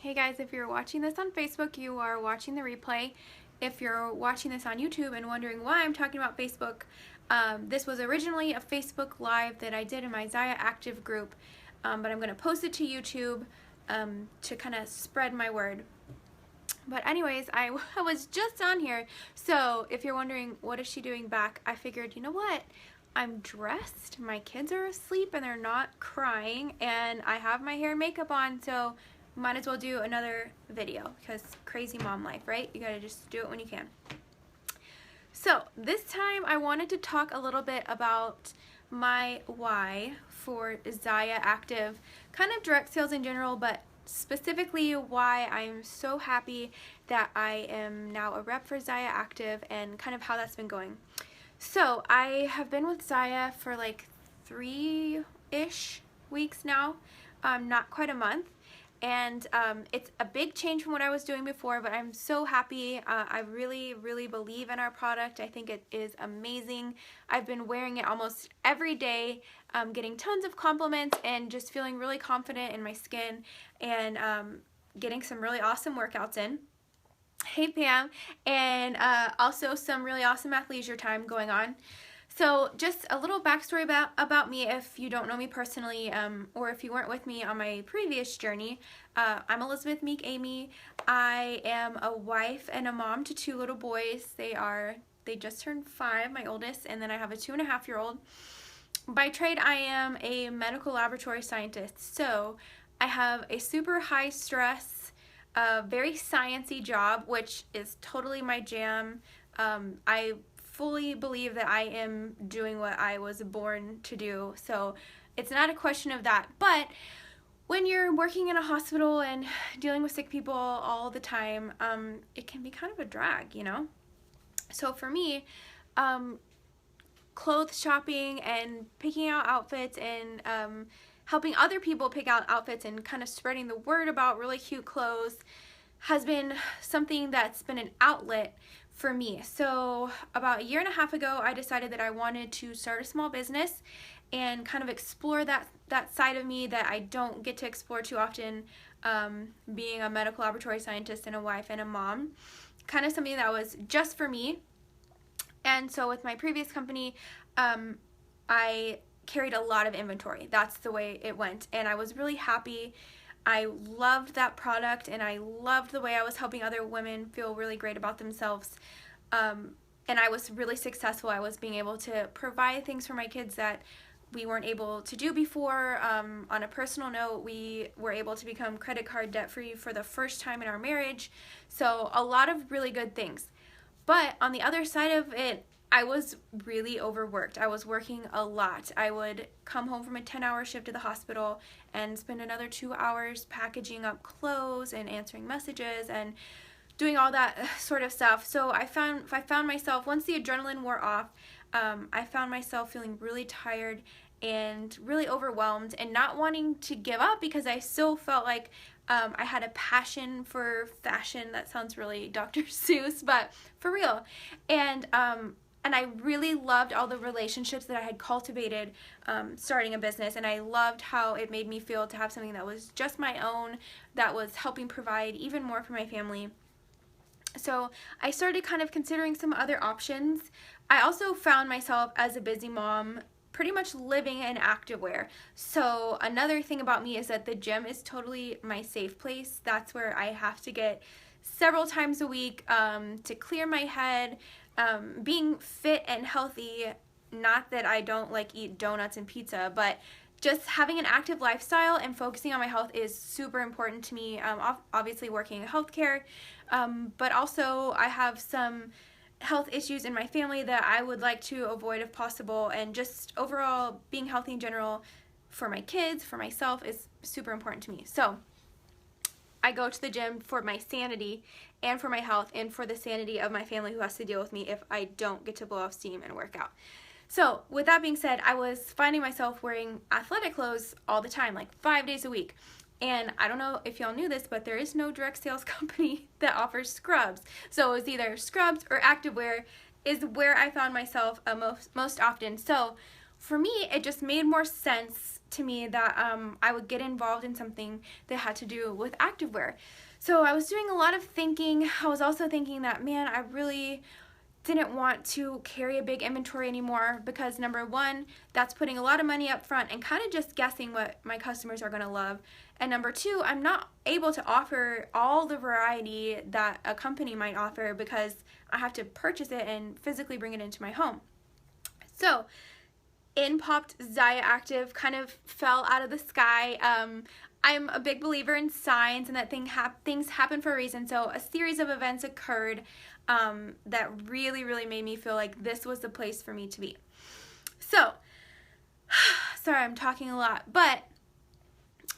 Hey guys, if you're watching this on Facebook, you are watching the replay. If you're watching this on YouTube and wondering why I'm talking about Facebook, this was originally a Facebook Live that I did in my Zyia Active group, but I'm going to post it to YouTube to kind of spread my word. But anyways, I was just on here, so if you're wondering what is she doing back, I figured, you know what? I'm dressed, my kids are asleep and they're not crying, and I have my hair and makeup on, so might as well do another video because crazy mom life, right? You gotta just do it when you can. So this time I wanted to talk a little bit about my why for Zyia Active, kind of direct sales in general, but specifically why I'm so happy that I am now a rep for Zyia Active and kind of how that's been going. So I have been with Zyia for like 3-ish weeks now, not quite a month. And it's a big change from what I was doing before, but I'm so happy. I really believe in our product. I think it is amazing. I've been wearing it almost every day, getting tons of compliments and just feeling really confident in my skin and getting some really awesome workouts in. Hey Pam, and also some really awesome athleisure time going on. So just a little backstory about me if you don't know me personally, or if you weren't with me on my previous journey. I'm Elizabeth Meek Amy. I am a wife and a mom to 2 little boys. They just turned 5, my oldest, and then I have a 2.5-year-old. By trade, I am a medical laboratory scientist. So I have a super high stress, very sciencey job, which is totally my jam. I fully believe that I am doing what I was born to do, so it's not a question of that. But when you're working in a hospital and dealing with sick people all the time, it can be kind of a drag, you know? So for me, clothes shopping and picking out outfits and helping other people pick out outfits and kind of spreading the word about really cute clothes has been something that's been an outlet for me. So about 1.5 years ago, I decided that I wanted to start a small business and kind of explore that side of me that I don't get to explore too often, being a medical laboratory scientist and a wife and a mom. Kind of something that was just for me. And so with my previous company, I carried a lot of inventory. That's the way it went, and I was really happy. I loved that product, and I loved the way I was helping other women feel really great about themselves, and I was really successful. I was being able to provide things for my kids that we weren't able to do before. On a personal note, we were able to become credit card debt-free for the first time in our marriage, so a lot of really good things. But on the other side of it, I was really overworked. I was working a lot. I would come home from a 10-hour shift at the hospital and spend another 2 hours packaging up clothes and answering messages and doing all that sort of stuff. So I found myself, once the adrenaline wore off, I found myself feeling really tired and really overwhelmed and not wanting to give up because I still felt like I had a passion for fashion. That sounds really Dr. Seuss, but for real. And I really loved all the relationships that I had cultivated starting a business, and I loved how it made me feel to have something that was just my own, that was helping provide even more for my family. So I started kind of considering some other options. I also found myself as a busy mom pretty much living in activewear. So another thing about me is that the gym is totally my safe place. That's where I have to get several times a week to clear my head. Being fit and healthy, not that I don't like eat donuts and pizza, but just having an active lifestyle and focusing on my health is super important to me. Obviously working in healthcare, but also I have some health issues in my family that I would like to avoid if possible, and just overall being healthy in general for my kids, for myself, is super important to me. So I go to the gym for my sanity and for my health and for the sanity of my family who has to deal with me if I don't get to blow off steam and work out. So with that being said, I was finding myself wearing athletic clothes all the time, like 5 days a week. And I don't know if y'all knew this, but there is no direct sales company that offers scrubs. So it was either scrubs or activewear is where I found myself most often. So for me, it just made more sense to me that I would get involved in something that had to do with activewear. So I was doing a lot of thinking. I was also thinking that, man, I really didn't want to carry a big inventory anymore because number one, that's putting a lot of money up front and kind of just guessing what my customers are going to love. And number two, I'm not able to offer all the variety that a company might offer because I have to purchase it and physically bring it into my home. So in popped Zyia Active, kind of fell out of the sky. I'm a big believer in signs and that things happen for a reason. So a series of events occurred that really made me feel like this was the place for me to be. So, sorry, I'm talking a lot, but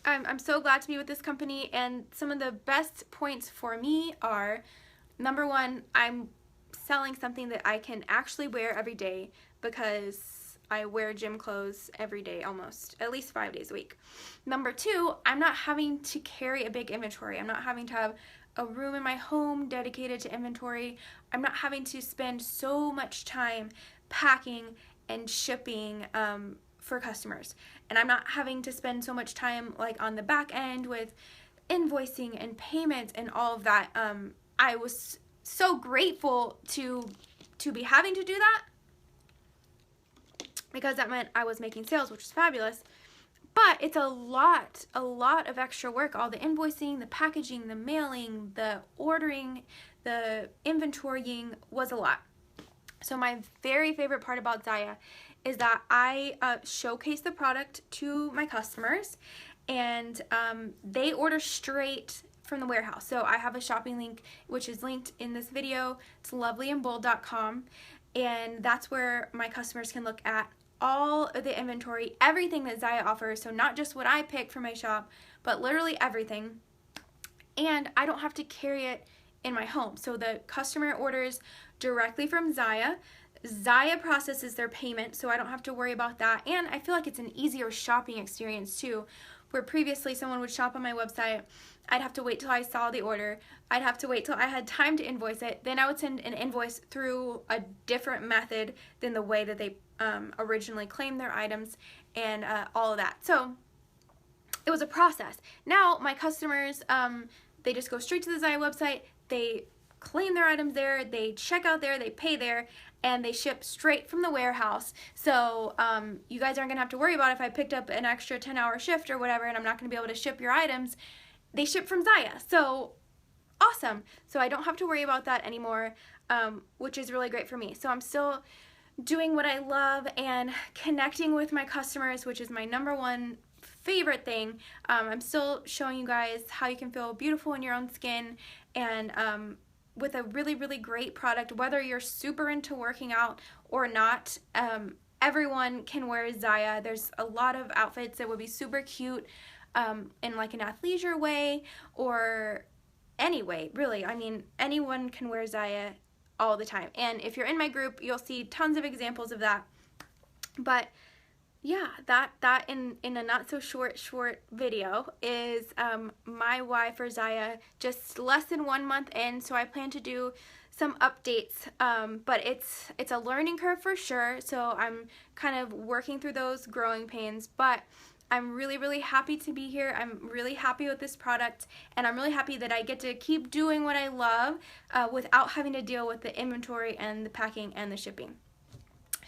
I'm so glad to be with this company, and some of the best points for me are, number one, I'm selling something that I can actually wear every day because I wear gym clothes every day almost, at least 5 days a week. Number two, I'm not having to carry a big inventory. I'm not having to have a room in my home dedicated to inventory. I'm not having to spend so much time packing and shipping for customers. And I'm not having to spend so much time like on the back end with invoicing and payments and all of that. I was so grateful to be having to do that because that meant I was making sales, which was fabulous. But it's a lot of extra work. All the invoicing, the packaging, the mailing, the ordering, the inventorying was a lot. So my very favorite part about Zyia is that I showcase the product to my customers, and they order straight from the warehouse. So I have a shopping link, which is linked in this video. It's lovelyandbold.com, and that's where my customers can look at all of the inventory, everything that Zyia offers. So not just what I pick for my shop, but literally everything. And I don't have to carry it in my home. So the customer orders directly from Zyia. Zyia processes their payment, so I don't have to worry about that. And I feel like it's an easier shopping experience too, where previously someone would shop on my website, I'd have to wait till I saw the order, I'd have to wait till I had time to invoice it, then I would send an invoice through a different method than the way that they originally claimed their items, and all of that. So it was a process. Now my customers, they just go straight to the Zyia website, they claim their items there, they check out there, they pay there, and they ship straight from the warehouse. So you guys aren't gonna have to worry about if I picked up an extra 10-hour shift or whatever and I'm not gonna be able to ship your items. They ship from Zyia. So awesome. So I don't have to worry about that anymore, which is really great for me. So I'm still doing what I love and connecting with my customers, which is my number one favorite thing. I'm still showing you guys how you can feel beautiful in your own skin, and with a really great product, whether you're super into working out or not. Everyone can wear Zyia. There's a lot of outfits that would be super cute in like an athleisure way or any way, really. I mean, anyone can wear Zyia all the time. And if you're in my group, you'll see tons of examples of that. But yeah, that in a not so short video is my why for Zyia, just less than 1 month in. So I plan to do some updates, but it's a learning curve for sure. So I'm kind of working through those growing pains, but I'm really happy to be here. I'm really happy with this product, and I'm really happy that I get to keep doing what I love without having to deal with the inventory and the packing and the shipping.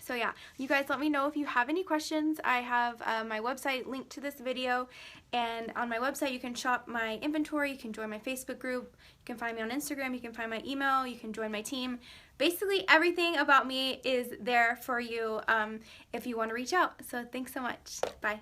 So yeah, you guys let me know if you have any questions. I have my website linked to this video, and on my website you can shop my inventory, you can join my Facebook group, you can find me on Instagram, you can find my email, you can join my team. Basically everything about me is there for you if you want to reach out. So thanks so much. Bye.